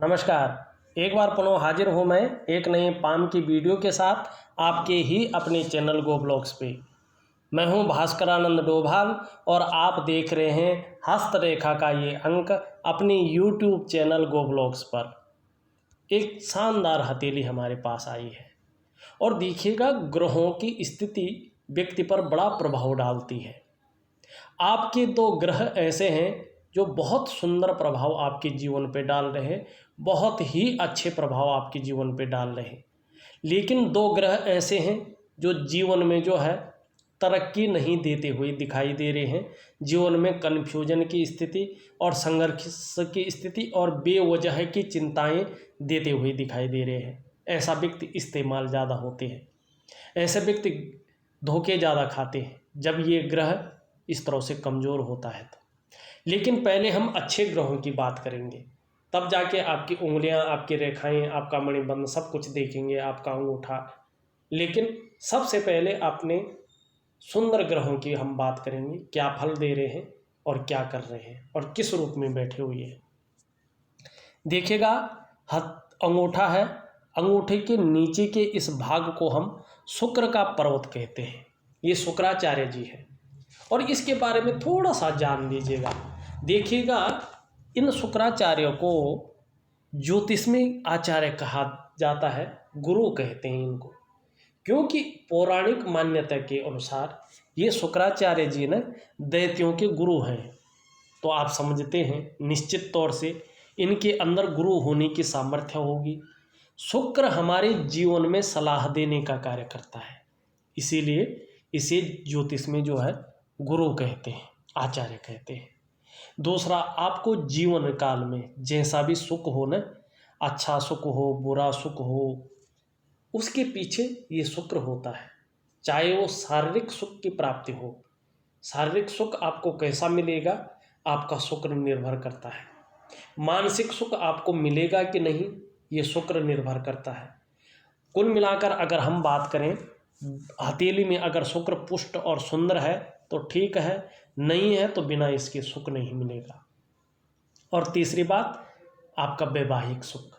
नमस्कार। एक बार पुनः हाजिर हूँ मैं एक नए पाम की वीडियो के साथ आपके ही अपने चैनल गो ब्लॉग्स पे। मैं हूँ भास्करानंद डोभाल और आप देख रहे हैं हस्तरेखा का ये अंक अपने यूट्यूब चैनल गो ब्लॉग्स पर। एक शानदार हथेली हमारे पास आई है और देखिएगा ग्रहों की स्थिति व्यक्ति पर बड़ा प्रभाव डालती है। आपके दो ग्रह ऐसे हैं जो बहुत सुंदर प्रभाव आपके जीवन पे डाल रहे हैं, बहुत ही अच्छे प्रभाव आपके जीवन पे डाल रहे हैं। लेकिन दो ग्रह ऐसे हैं जो जीवन में जो है तरक्की नहीं देते हुए दिखाई दे रहे हैं। जीवन में कन्फ्यूजन की स्थिति और संघर्ष की स्थिति और बेवजह की चिंताएं देते हुए दिखाई दे रहे हैं। ऐसा व्यक्ति इस्तेमाल ज़्यादा होते हैं, ऐसे व्यक्ति धोखे ज़्यादा खाते हैं जब ये ग्रह इस तरह से कमज़ोर होता है तो। लेकिन पहले हम अच्छे ग्रहों की बात करेंगे, तब जाके आपकी उंगलियां, आपकी रेखाएं, आपका मणिबंध सब कुछ देखेंगे, आपका अंगूठा। लेकिन सबसे पहले अपने सुंदर ग्रहों की हम बात करेंगे, क्या फल दे रहे हैं और क्या कर रहे हैं और किस रूप में बैठे हुए हैं। देखिएगा, अंगूठा है, अंगूठे के नीचे के इस भाग को हम शुक्र का पर्वत कहते हैं। ये शुक्राचार्य जी है और इसके बारे में थोड़ा सा जान लीजिएगा। देखिएगा, इन शुक्राचार्यों को ज्योतिषमें आचार्य कहा जाता है, गुरु कहते हैं इनको, क्योंकि पौराणिक मान्यता के अनुसार ये शुक्राचार्य जी ने दैत्यों के गुरु हैं। तो आप समझते हैं निश्चित तौर से इनके अंदर गुरु होने की सामर्थ्य होगी। शुक्र हमारे जीवन में सलाह देने का कार्य करता है, इसीलिए इसे ज्योतिष में जो है गुरु कहते हैं, आचार्य कहते हैं। दूसरा, आपको जीवन काल में जैसा भी सुख हो न, अच्छा सुख हो, बुरा सुख हो, उसके पीछे ये शुक्र होता है। चाहे वो शारीरिक सुख की प्राप्ति हो, शारीरिक सुख आपको कैसा मिलेगा आपका शुक्र निर्भर करता है। मानसिक सुख आपको मिलेगा कि नहीं, ये शुक्र निर्भर करता है। कुल मिलाकर अगर हम बात करें, हथेली में अगर शुक्र पुष्ट और सुंदर है तो ठीक है, नहीं है तो बिना इसके सुख नहीं मिलेगा। और तीसरी बात, आपका वैवाहिक सुख,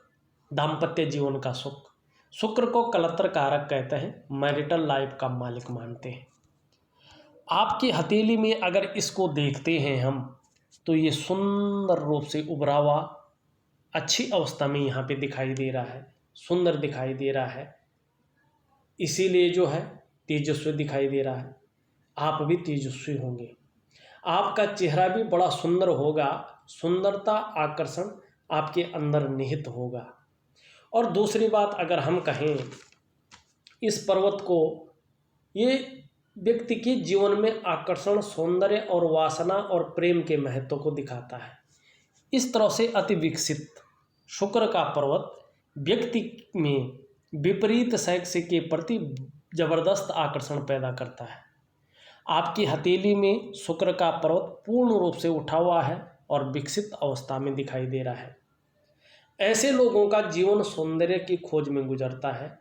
दाम्पत्य जीवन का सुख। शुक्र को कलत्र कारक कहते हैं, मैरिटल लाइफ का मालिक मानते हैं। आपकी हथेली में अगर इसको देखते हैं हम, तो ये सुंदर रूप से उभरा हुआ अच्छी अवस्था में यहाँ पे दिखाई दे रहा है, सुंदर दिखाई दे रहा है, इसीलिए जो है तेजस्वी दिखाई दे रहा है। आप भी तेजस्वी होंगे, आपका चेहरा भी बड़ा सुंदर होगा, सुंदरता आकर्षण आपके अंदर निहित होगा। और दूसरी बात अगर हम कहें, इस पर्वत को ये व्यक्ति के जीवन में आकर्षण, सौंदर्य और वासना और प्रेम के महत्व को दिखाता है। इस तरह से अति विकसित शुक्र का पर्वत व्यक्ति में विपरीत सेक्स के प्रति जबरदस्त आकर्षण पैदा करता है। आपकी हथेली में शुक्र का पर्वत पूर्ण रूप से उठा हुआ है और विकसित अवस्था में दिखाई दे रहा है। ऐसे लोगों का जीवन सौंदर्य की खोज में गुजरता है।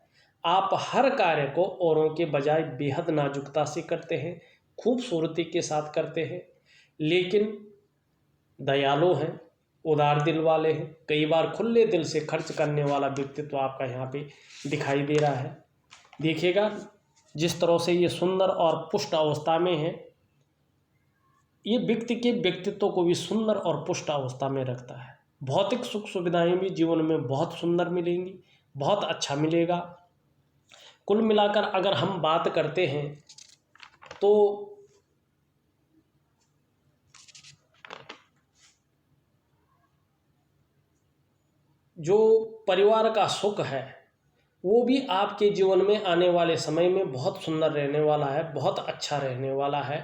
आप हर कार्य को औरों के बजाय बेहद नाजुकता से करते हैं, खूबसूरती के साथ करते हैं, लेकिन दयालु हैं, उदार दिल वाले हैं। कई बार खुले दिल से खर्च करने वाला व्यक्तित्व आपका यहाँ पे दिखाई दे रहा है। देखिएगा, जिस तरह से ये सुंदर और पुष्ट अवस्था में है, ये व्यक्ति के व्यक्तित्व को भी सुंदर और पुष्ट अवस्था में रखता है। भौतिक सुख सुविधाएं भी जीवन में बहुत सुंदर मिलेंगी, बहुत अच्छा मिलेगा। कुल मिलाकर अगर हम बात करते हैं तो जो परिवार का सुख है वो भी आपके जीवन में आने वाले समय में बहुत सुंदर रहने वाला है, बहुत अच्छा रहने वाला है।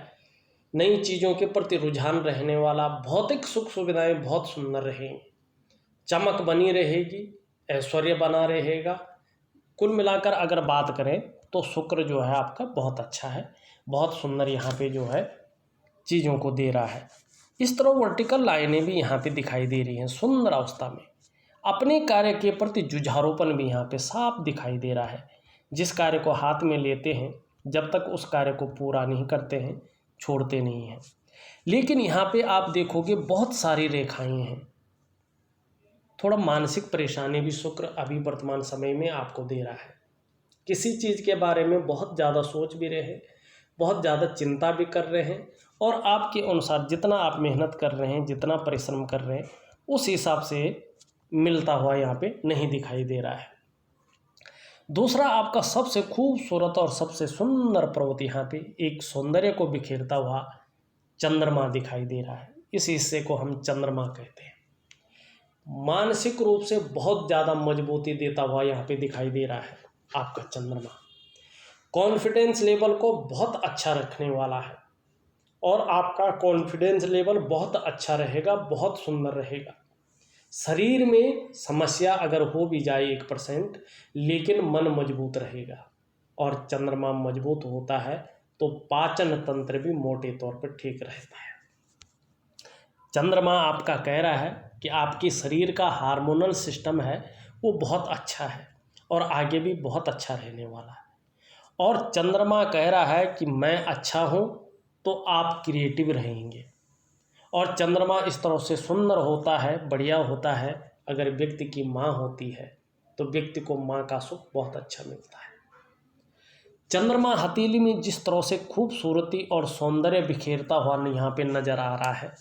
नई चीज़ों के प्रति रुझान रहने वाला, भौतिक सुख सुविधाएं बहुत सुंदर रहेंगी, चमक बनी रहेगी, ऐश्वर्य बना रहेगा। कुल मिलाकर अगर बात करें तो शुक्र जो है आपका बहुत अच्छा है, बहुत सुंदर यहाँ पे जो है चीज़ों को दे रहा है। इस तरह वर्टिकल लाइनें भी यहाँ पे दिखाई दे रही हैं सुंदर अवस्था में। अपने कार्य के प्रति जुझारूपन भी यहाँ पे साफ दिखाई दे रहा है। जिस कार्य को हाथ में लेते हैं, जब तक उस कार्य को पूरा नहीं करते हैं, छोड़ते नहीं हैं। लेकिन यहाँ पे आप देखोगे बहुत सारी रेखाएं हैं, थोड़ा मानसिक परेशानी भी शुक्र अभी वर्तमान समय में आपको दे रहा है। किसी चीज़ के बारे में बहुत ज़्यादा सोच भी रहे हैं, बहुत ज़्यादा चिंता भी कर रहे हैं, और आपके अनुसार जितना आप मेहनत कर रहे हैं, जितना परिश्रम कर रहे हैं, उस हिसाब से मिलता हुआ यहाँ पे नहीं दिखाई दे रहा है। दूसरा, आपका सबसे खूबसूरत और सबसे सुंदर पर्वत यहाँ पे एक सौंदर्य को बिखेरता हुआ चंद्रमा दिखाई दे रहा है। इस हिस्से को हम चंद्रमा कहते हैं। मानसिक रूप से बहुत ज़्यादा मजबूती देता हुआ यहाँ पे दिखाई दे रहा है आपका चंद्रमा। कॉन्फिडेंस लेवल को बहुत अच्छा रखने वाला है, और आपका कॉन्फिडेंस लेवल बहुत अच्छा रहेगा, बहुत सुंदर रहेगा। शरीर में समस्या अगर हो भी जाए 1%, लेकिन मन मजबूत रहेगा, और चंद्रमा मजबूत होता है तो पाचन तंत्र भी मोटे तौर पर ठीक रहता है। चंद्रमा आपका कह रहा है कि आपकी शरीर का हार्मोनल सिस्टम है वो बहुत अच्छा है, और आगे भी बहुत अच्छा रहने वाला है। और चंद्रमा कह रहा है कि मैं अच्छा हूँ तो आप क्रिएटिव रहेंगे। और चंद्रमा इस तरह से सुंदर होता है, बढ़िया होता है। अगर व्यक्ति की माँ होती है तो व्यक्ति को माँ का सुख बहुत अच्छा मिलता है। चंद्रमा हथेली में जिस तरह से खूबसूरती और सौंदर्य बिखेरता हुआ यहाँ पे नजर आ रहा है,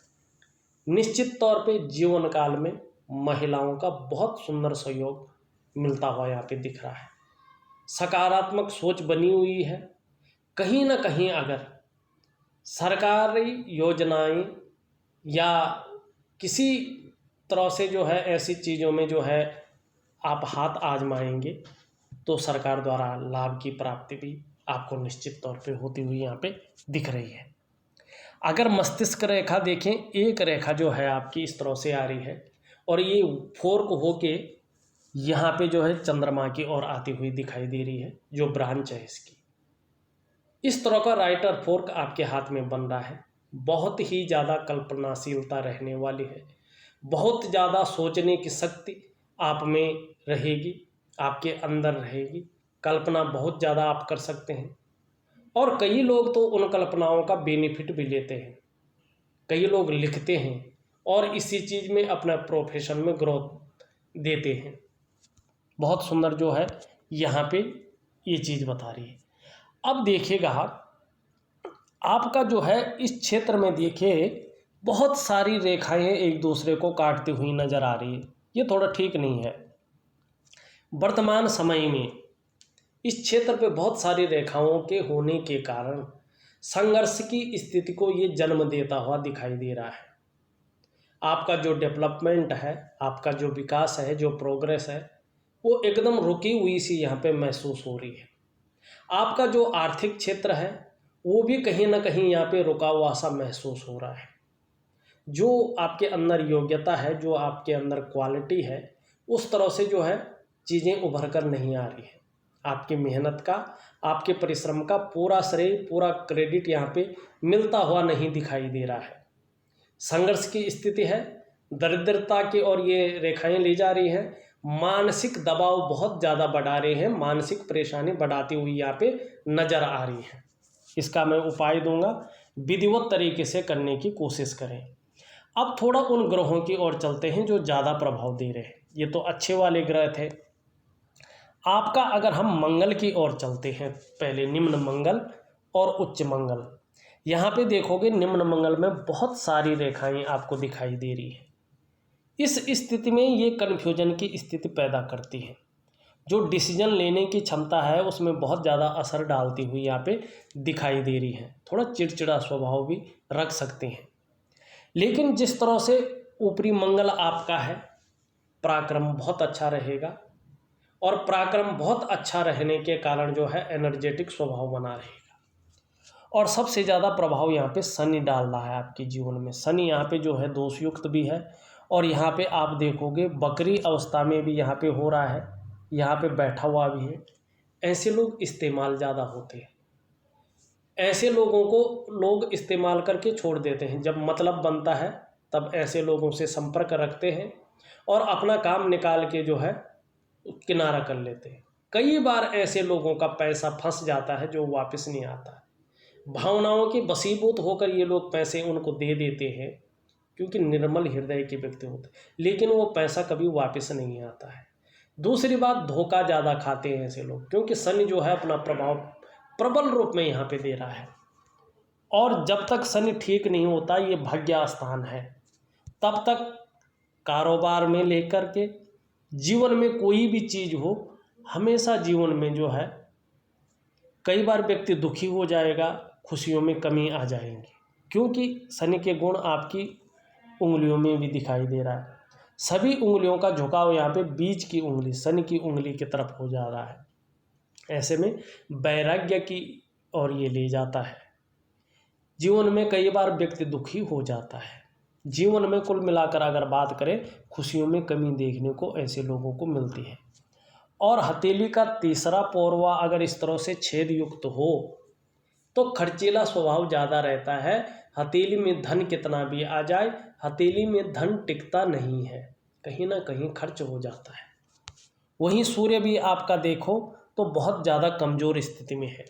निश्चित तौर पे जीवन काल में महिलाओं का बहुत सुंदर सहयोग मिलता हुआ यहाँ पे दिख रहा है। सकारात्मक सोच बनी हुई है। कहीं ना कहीं अगर सरकारी योजनाएं या किसी तरह से जो है ऐसी चीज़ों में जो है आप हाथ आजमाएंगे तो सरकार द्वारा लाभ की प्राप्ति भी आपको निश्चित तौर पे होती हुई यहाँ पे दिख रही है। अगर मस्तिष्क रेखा देखें, एक रेखा जो है आपकी इस तरह से आ रही है, और ये फोर्क होके यहाँ पे जो है चंद्रमा की ओर आती हुई दिखाई दे रही है, जो ब्रांच है इसकी। इस तरह का राइटर फोर्क आपके हाथ में बन रहा है। बहुत ही ज़्यादा कल्पनाशीलता रहने वाली है, बहुत ज़्यादा सोचने की शक्ति आप में रहेगी, आपके अंदर रहेगी। कल्पना बहुत ज़्यादा आप कर सकते हैं, और कई लोग तो उन कल्पनाओं का बेनिफिट भी लेते हैं। कई लोग लिखते हैं और इसी चीज़ में अपना प्रोफेशन में ग्रोथ देते हैं। बहुत सुंदर जो है यहाँ पे ये चीज़ बता रही है। अब देखिएगा, आपका जो है इस क्षेत्र में देखिए बहुत सारी रेखाएं एक दूसरे को काटती हुई नजर आ रही है। ये थोड़ा ठीक नहीं है। वर्तमान समय में इस क्षेत्र पे बहुत सारी रेखाओं के होने के कारण संघर्ष की स्थिति को ये जन्म देता हुआ दिखाई दे रहा है। आपका जो डेवलपमेंट है, आपका जो विकास है, जो प्रोग्रेस है, वो एकदम रुकी हुई सी यहाँ पे महसूस हो रही है। आपका जो आर्थिक क्षेत्र है वो भी कहीं ना कहीं यहाँ पे रुका हुआ सा महसूस हो रहा है। जो आपके अंदर योग्यता है, जो आपके अंदर क्वालिटी है, उस तरह से जो है चीज़ें उभर कर नहीं आ रही है। आपकी मेहनत का, आपके परिश्रम का पूरा श्रेय, पूरा क्रेडिट यहाँ पे मिलता हुआ नहीं दिखाई दे रहा है। संघर्ष की स्थिति है, दरिद्रता की ओर ये रेखाएं ले जा रही हैं। मानसिक दबाव बहुत ज़्यादा बढ़ा रहे हैं, मानसिक परेशानी बढ़ाती हुई यहाँ पे नज़र आ रही है। इसका मैं उपाय दूंगा, विधिवत तरीके से करने की कोशिश करें। अब थोड़ा उन ग्रहों की ओर चलते हैं जो ज़्यादा प्रभाव दे रहे हैं। ये तो अच्छे वाले ग्रह थे। आपका अगर हम मंगल की ओर चलते हैं, पहले निम्न मंगल और उच्च मंगल, यहाँ पे देखोगे निम्न मंगल में बहुत सारी रेखाएं आपको दिखाई दे रही है। इस स्थिति में ये कन्फ्यूजन की स्थिति पैदा करती है। जो डिसीजन लेने की क्षमता है उसमें बहुत ज़्यादा असर डालती हुई यहाँ पे दिखाई दे रही है। थोड़ा चिड़चिड़ा स्वभाव भी रख सकते हैं। लेकिन जिस तरह से ऊपरी मंगल आपका है, पराक्रम बहुत अच्छा रहेगा, और पराक्रम बहुत अच्छा रहने के कारण जो है एनर्जेटिक स्वभाव बना रहेगा। और सबसे ज़्यादा प्रभाव यहाँ पे शनि डाल रहा है आपके जीवन में। शनि यहाँ पे जो है दोषयुक्त भी है, और यहाँ पे आप देखोगे बकरी अवस्था में भी यहाँ पे हो रहा है, यहाँ पे बैठा हुआ भी है। ऐसे लोग इस्तेमाल ज़्यादा होते हैं। ऐसे लोगों को लोग इस्तेमाल करके छोड़ देते हैं। जब मतलब बनता है तब ऐसे लोगों से संपर्क रखते हैं और अपना काम निकाल के जो है किनारा कर लेते हैं। कई बार ऐसे लोगों का पैसा फंस जाता है जो वापस नहीं आता। भावनाओं के वशीभूत होकर ये लोग पैसे उनको दे देते हैं, क्योंकि निर्मल हृदय के व्यक्ति होते हैं, लेकिन वो पैसा कभी वापस नहीं आता है। दूसरी बात, धोखा ज़्यादा खाते हैं ऐसे लोग, क्योंकि शनि जो है अपना प्रभाव प्रबल रूप में यहाँ पे दे रहा है। और जब तक शनि ठीक नहीं होता, ये भाग्य स्थान है, तब तक कारोबार में लेकर के, जीवन में कोई भी चीज़ हो, हमेशा जीवन में जो है कई बार व्यक्ति दुखी हो जाएगा, खुशियों में कमी आ जाएंगी, क्योंकि शनि के गुण आपकी उंगलियों में भी दिखाई दे रहा है। सभी उंगलियों का झुकाव यहाँ पे बीच की उंगली, शनि की उंगली की तरफ हो जा रहा है। ऐसे में वैराग्य की ओर ये ले जाता है। जीवन में कई बार व्यक्ति दुखी हो जाता है। जीवन में कुल मिलाकर अगर बात करें, खुशियों में कमी देखने को ऐसे लोगों को मिलती है। और हथेली का तीसरा पौरवा अगर इस तरह से छेद युक्त हो तो खर्चीला स्वभाव ज़्यादा रहता है। हथेली में धन कितना भी आ जाए, हथेली में धन टिकता नहीं है, कहीं ना कहीं खर्च हो जाता है। वहीं सूर्य भी आपका देखो तो बहुत ज़्यादा कमज़ोर स्थिति में है,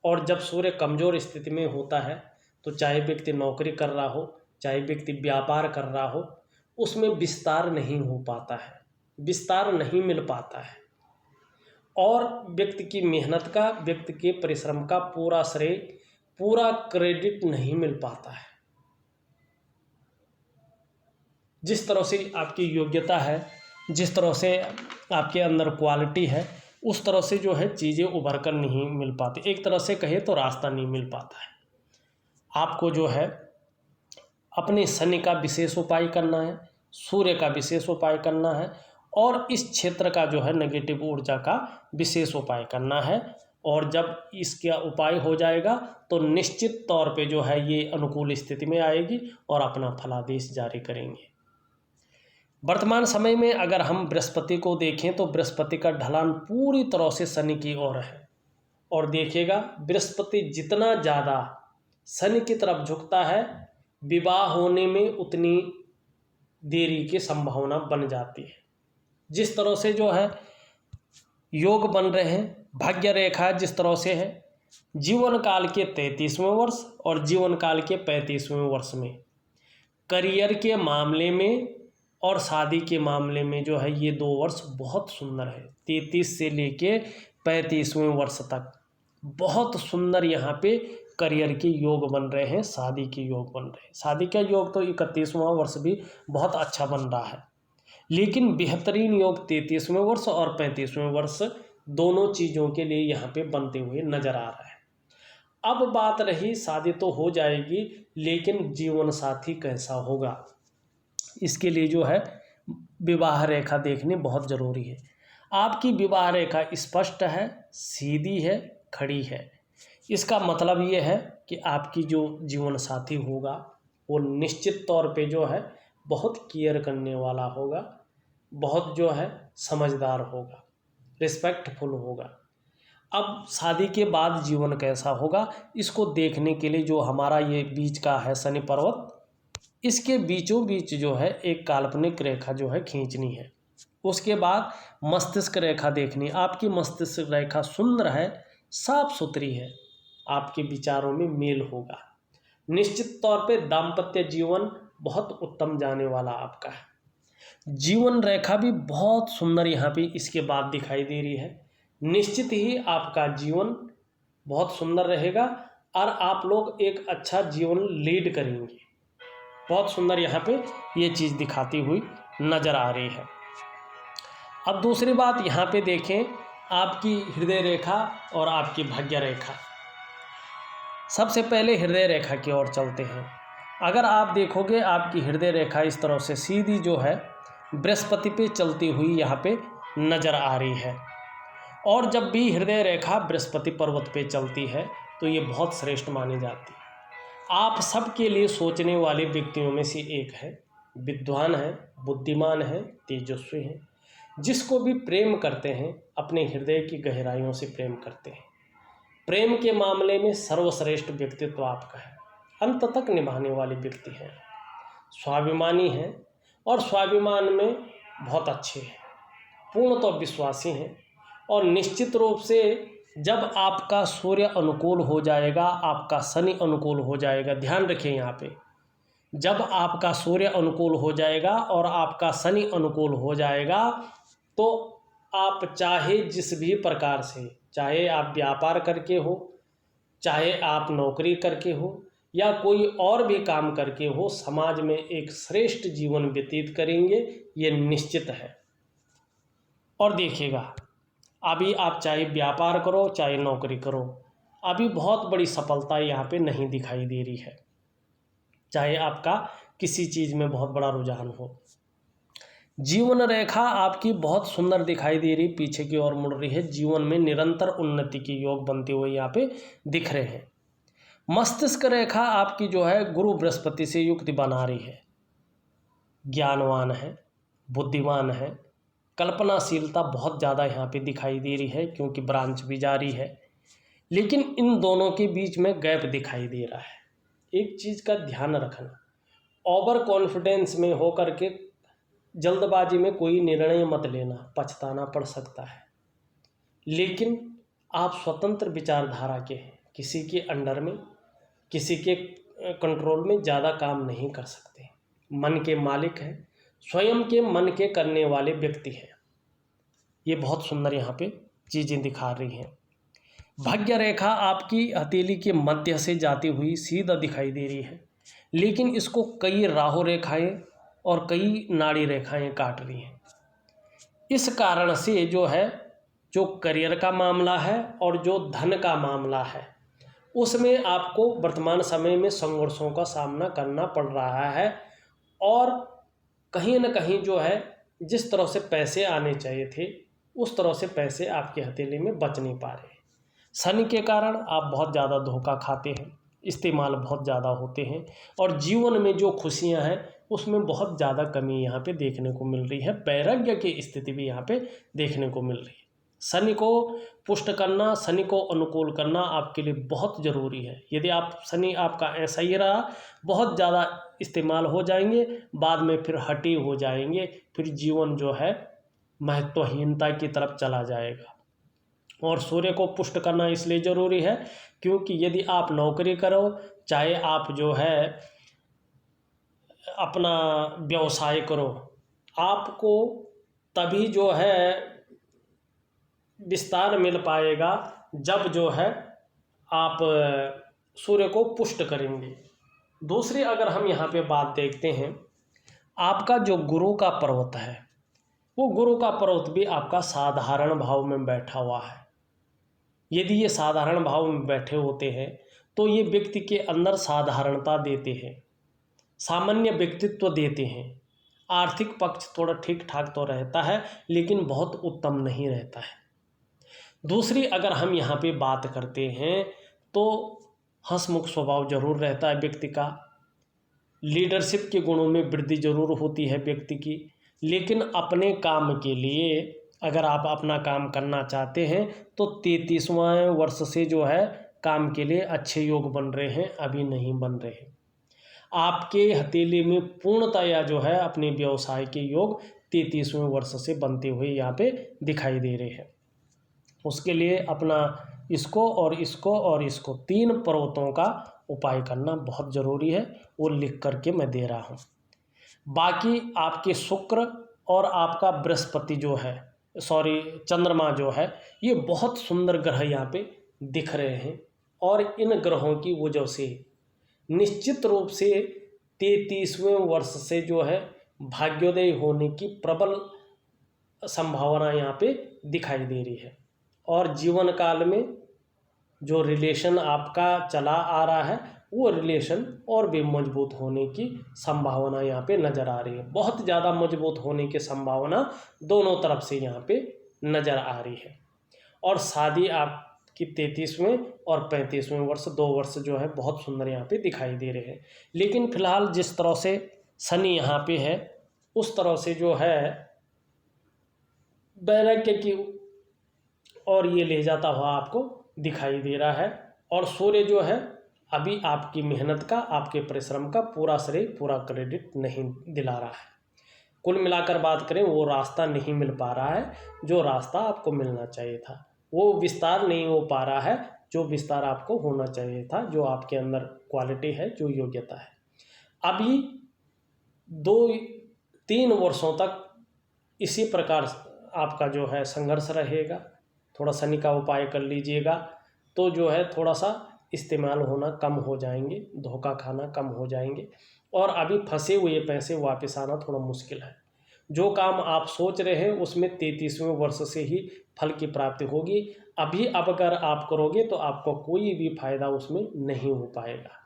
और जब सूर्य कमज़ोर स्थिति में होता है तो चाहे व्यक्ति नौकरी कर रहा हो, चाहे व्यक्ति व्यापार कर रहा हो, उसमें विस्तार नहीं हो पाता है, विस्तार नहीं मिल पाता है, और व्यक्ति की मेहनत का, व्यक्ति के परिश्रम का पूरा श्रेय, पूरा क्रेडिट नहीं मिल पाता है। जिस तरह से आपकी योग्यता है, जिस तरह से आपके अंदर क्वालिटी है, उस तरह से जो है चीज़ें उभर कर नहीं मिल पाती। एक तरह से कहे तो रास्ता नहीं मिल पाता है। आपको जो है अपने शनि का विशेष उपाय करना है, सूर्य का विशेष उपाय करना है, और इस क्षेत्र का जो है नेगेटिव ऊर्जा का विशेष उपाय करना है। और जब इसका उपाय हो जाएगा तो निश्चित तौर पे जो है ये अनुकूल स्थिति में आएगी और अपना फलादेश जारी करेंगे। वर्तमान समय में अगर हम बृहस्पति को देखें तो बृहस्पति का ढलान पूरी तरह से शनि की ओर है, और देखिएगा बृहस्पति जितना ज़्यादा शनि की तरफ झुकता है, विवाह होने में उतनी देरी की संभावना बन जाती है। जिस तरह से जो है योग बन रहे हैं, भाग्य रेखा जिस तरह से है, जीवन काल के 33वें वर्ष और जीवन काल के 35वें वर्ष में करियर के मामले में और शादी के मामले में जो है ये 2 वर्ष बहुत सुंदर है। 33 से लेके 35वें वर्ष तक बहुत सुंदर यहाँ पे करियर के योग बन रहे हैं, शादी के योग बन रहे हैं। शादी का योग तो 31वां वर्ष भी बहुत अच्छा बन रहा है, लेकिन बेहतरीन योग 33वें वर्ष और 35वें वर्ष दोनों चीज़ों के लिए यहाँ पे बनते हुए नजर आ रहा है। अब बात रही, शादी तो हो जाएगी, लेकिन जीवन साथी कैसा होगा, इसके लिए जो है विवाह रेखा देखनी बहुत ज़रूरी है। आपकी विवाह रेखा स्पष्ट है, सीधी है, खड़ी है। इसका मतलब ये है कि आपकी जो जीवन साथी होगा वो निश्चित तौर पे जो है बहुत केयर करने वाला होगा, बहुत जो है समझदार होगा, रिस्पेक्टफुल होगा। अब शादी के बाद जीवन कैसा होगा, इसको देखने के लिए जो हमारा ये बीच का है शनि पर्वत, इसके बीचों बीच जो है एक काल्पनिक रेखा जो है खींचनी है। उसके बाद मस्तिष्क रेखा देखनी। आपकी मस्तिष्क रेखा सुंदर है, साफ सुथरी है, आपके विचारों में मेल होगा। निश्चित तौर पे दाम्पत्य जीवन बहुत उत्तम जाने वाला आपका है। जीवन रेखा भी बहुत सुंदर यहाँ पे इसके बाद दिखाई दे रही है। निश्चित ही आपका जीवन बहुत सुंदर रहेगा और आप लोग एक अच्छा जीवन लीड करेंगे। बहुत सुंदर यहाँ पे ये चीज़ दिखाती हुई नज़र आ रही है। अब दूसरी बात यहाँ पे देखें, आपकी हृदय रेखा और आपकी भाग्य रेखा। सबसे पहले हृदय रेखा की ओर चलते हैं। अगर आप देखोगे आपकी हृदय रेखा इस तरह से सीधी जो है बृहस्पति पे चलती हुई यहाँ पे नज़र आ रही है, और जब भी हृदय रेखा बृहस्पति पर्वत पे चलती है तो ये बहुत श्रेष्ठ मानी जाती है। आप सबके लिए सोचने वाले व्यक्तियों में से एक है, विद्वान है, बुद्धिमान है, तेजस्वी है, जिसको भी प्रेम करते हैं अपने हृदय की गहराइयों से प्रेम करते हैं। प्रेम के मामले में सर्वश्रेष्ठ व्यक्तित्व आपका है, अंत तक निभाने वाले व्यक्ति हैं, स्वाभिमानी हैं और स्वाभिमान में बहुत अच्छे हैं, पूर्णतः विश्वासी हैं। और निश्चित रूप से जब आपका सूर्य अनुकूल हो जाएगा, आपका शनि अनुकूल हो जाएगा, ध्यान रखें यहाँ पे जब आपका सूर्य अनुकूल हो जाएगा और आपका शनि अनुकूल हो जाएगा तो आप चाहे जिस भी प्रकार से, चाहे आप व्यापार करके हो, चाहे आप नौकरी करके हो या कोई और भी काम करके हो, समाज में एक श्रेष्ठ जीवन व्यतीत करेंगे, ये निश्चित है। और देखिएगा, अभी आप चाहे व्यापार करो चाहे नौकरी करो, अभी बहुत बड़ी सफलता यहाँ पे नहीं दिखाई दे रही है। चाहे आपका किसी चीज़ में बहुत बड़ा रुझान हो, जीवन रेखा आपकी बहुत सुंदर दिखाई दे रही, पीछे की ओर मुड़ रही है। जीवन में निरंतर उन्नति के योग बनते हुए यहाँ पे दिख रहे हैं। मस्तिष्क रेखा आपकी जो है गुरु बृहस्पति से युक्ति बना रही है। ज्ञानवान है, बुद्धिमान है, कल्पनाशीलता बहुत ज़्यादा यहाँ पे दिखाई दे रही है क्योंकि ब्रांच भी जारी है। लेकिन इन दोनों के बीच में गैप दिखाई दे रहा है। एक चीज़ का ध्यान रखना, ओवर कॉन्फिडेंस में होकर के जल्दबाजी में कोई निर्णय मत लेना, पछताना पड़ सकता है। लेकिन आप स्वतंत्र विचारधारा के हैं, किसी के अंडर में, किसी के कंट्रोल में ज़्यादा काम नहीं कर सकते। मन के मालिक हैं, स्वयं के मन के करने वाले व्यक्ति हैं। ये बहुत सुंदर यहाँ पे चीज़ें दिखा रही हैं। भाग्य रेखा आपकी हथेली के मध्य से जाती हुई सीधा दिखाई दे रही है, लेकिन इसको कई राहु रेखाएं और कई नाड़ी रेखाएं काट रही हैं। इस कारण से जो है, जो करियर का मामला है और जो धन का मामला है, उसमें आपको वर्तमान समय में संघर्षों का सामना करना पड़ रहा है। और कहीं न कहीं जो है, जिस तरह से पैसे आने चाहिए थे उस तरह से पैसे आपके हथेली में बच नहीं पा रहे। शनि के कारण आप बहुत ज़्यादा धोखा खाते हैं, इस्तेमाल बहुत ज़्यादा होते हैं और जीवन में जो खुशियां हैं उसमें बहुत ज़्यादा कमी यहाँ पे देखने को मिल रही है। वैराग्य की स्थिति भी यहाँ पे देखने को मिल रही है। शनि को पुष्ट करना, शनि को अनुकूल करना आपके लिए बहुत ज़रूरी है। यदि आप शनि आपका ऐसा ही रहा, बहुत ज़्यादा इस्तेमाल हो जाएंगे, बाद में फिर हटी हो जाएंगे, फिर जीवन जो है महत्वहीनता की तरफ चला जाएगा। और सूर्य को पुष्ट करना इसलिए ज़रूरी है क्योंकि यदि आप नौकरी करो, चाहे आप जो है अपना व्यवसाय करो, आपको तभी जो है विस्तार मिल पाएगा जब जो है आप सूर्य को पुष्ट करेंगे। दूसरी अगर हम यहाँ पे बात देखते हैं, आपका जो गुरु का पर्वत है, वो गुरु का पर्वत भी आपका साधारण भाव में बैठा हुआ है। यदि ये साधारण भाव में बैठे होते हैं तो ये व्यक्ति के अंदर साधारणता देते हैं, सामान्य व्यक्तित्व देते हैं। आर्थिक पक्ष थोड़ा ठीक ठाक तो रहता है लेकिन बहुत उत्तम नहीं रहता है। दूसरी अगर हम यहाँ पे बात करते हैं तो हंसमुख स्वभाव जरूर रहता है व्यक्ति का, लीडरशिप के गुणों में वृद्धि जरूर होती है व्यक्ति की। लेकिन अपने काम के लिए अगर आप अपना काम करना चाहते हैं तो 33वां वर्ष से जो है काम के लिए अच्छे योग बन रहे हैं, अभी नहीं बन रहे हैं। आपके हथेली में पूर्णतया जो है अपने व्यवसाय के योग 33वें वर्ष से बनते हुए यहाँ पे दिखाई दे रहे हैं। उसके लिए अपना इसको और इसको और इसको 3 पर्वतों का उपाय करना बहुत ज़रूरी है, वो लिख करके मैं दे रहा हूँ। बाकी आपके शुक्र और आपका बृहस्पति जो है, चंद्रमा जो है, ये बहुत सुंदर ग्रह यहाँ पे दिख रहे हैं। और इन ग्रहों की वजह से निश्चित रूप से 33वें वर्ष से जो है भाग्योदय होने की प्रबल संभावना यहाँ पे दिखाई दे रही है। और जीवन काल में जो रिलेशन आपका चला आ रहा है वो रिलेशन और भी मजबूत होने की संभावना यहाँ पे नज़र आ रही है। बहुत ज़्यादा मजबूत होने की संभावना दोनों तरफ से यहाँ पे नज़र आ रही है। और शादी आपकी 33वें और 35वें वर्ष, 2 वर्ष जो है बहुत सुंदर यहाँ पे दिखाई दे रहे हैं। लेकिन फिलहाल जिस तरह से शनि यहाँ पे है उस तरह से जो है वैराग्य की और ये ले जाता हुआ आपको दिखाई दे रहा है। और सूर्य जो है अभी आपकी मेहनत का, आपके परिश्रम का पूरा श्रेय, पूरा क्रेडिट नहीं दिला रहा है। कुल मिलाकर बात करें, वो रास्ता नहीं मिल पा रहा है जो रास्ता आपको मिलना चाहिए था, वो विस्तार नहीं हो पा रहा है जो विस्तार आपको होना चाहिए था, जो आपके अंदर क्वालिटी है, जो योग्यता है। अभी 2-3 वर्षों तक इसी प्रकार आपका जो है संघर्ष रहेगा। थोड़ा शनि का उपाय कर लीजिएगा तो जो है थोड़ा सा इस्तेमाल होना कम हो जाएंगे, धोखा खाना कम हो जाएंगे और अभी फंसे हुए पैसे वापस आना थोड़ा मुश्किल है। जो काम आप सोच रहे हैं उसमें 33वें वर्ष से ही फल की प्राप्ति होगी। अभी अब अगर आप करोगे तो आपको कोई भी फायदा उसमें नहीं हो पाएगा।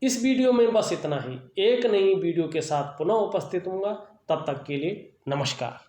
इस वीडियो में बस इतना ही। एक नई वीडियो के साथ पुनः उपस्थित होऊंगा, तब तक के लिए नमस्कार।